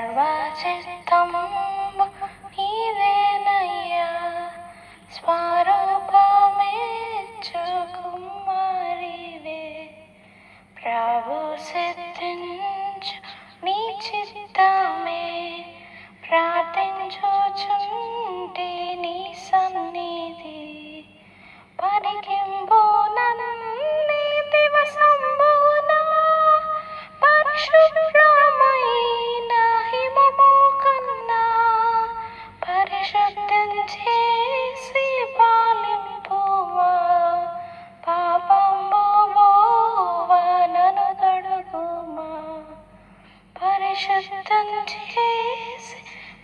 సర్వచిత్తము నీవేనయ్యా, స్వరూపమిచ్చు కుమారివే. ప్రభు సిద్ధించు నీ చిత్తమే, ప్రార్థించుచుంటి నీ సన్నిధి. పరికింబు నన్ని దివసంబున, పరిశుభ్రమైన హిమము కన్నా పరిశుద్ధం చేసి పాలింపుమా. పాపంబు మోవా నన్ను కడుగుమా, పరిశుద్ధం చేసి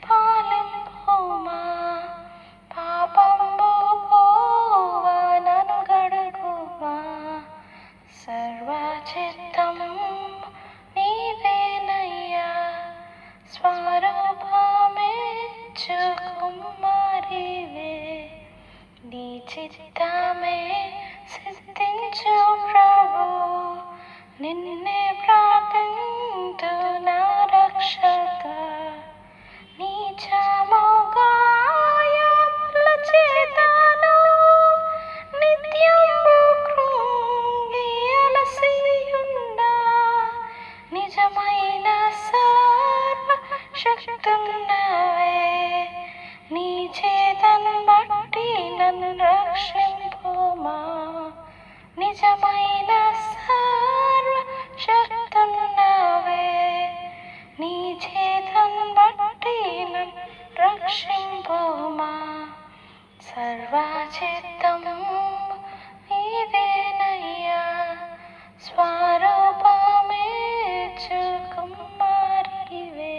పాలింపుమా. పాపంబు మోవా నన్ను కడుగుమా. సర్వచిత్తము నీవేనయ్యా, స్వరూపమిచ్చు కుమారివే. నీ చిత్తమే సిద్ధించు ప్రభు, నిన్నే ప్రార్థింతు నా రక్షక. నీచముగాయముల చేతను నిత్యము కృంగి అలసియున్నా, నిజమైన సర్వశక్తున్నవే. నీ చేతను బట్టి నన్ను రక్షింపుమా. నిజమైన సర్వశక్తున్నవే. నీ చేతను బట్టి నన్ను రక్షింపుమా. సర్వచిత్తము నీవేనయ్యా, స్వరూపమిచ్చు కుమారివే.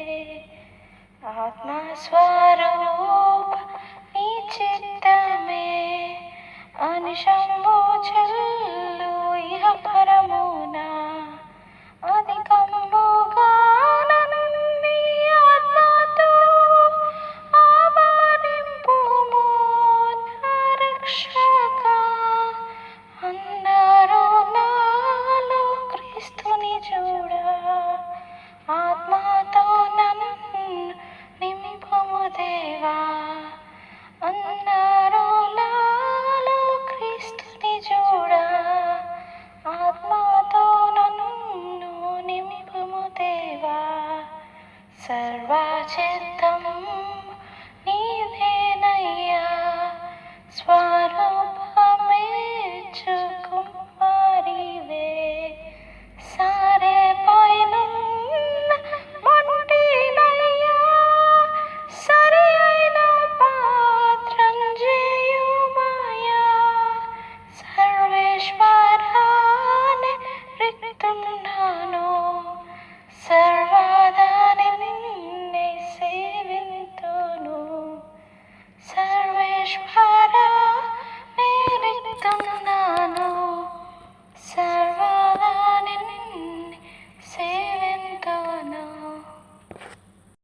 ఆత్మస్వరూప నీ చిత్తమే, అనిశంబు చెల్లు ఇహ పరమునా. అధికంబుగా నన్ను నీ ఆత్మతో ఆవరింపుము నా రక్షక. అందరూ నాలో క్రీస్తుని చూడ, ఆత్మతో నన్ను నింపుము దేవా. అందరూ నాలో క్రీస్తుని చూడ, ఆత్మతో నన్ను నింపుము దేవా. సర్వచిత్తం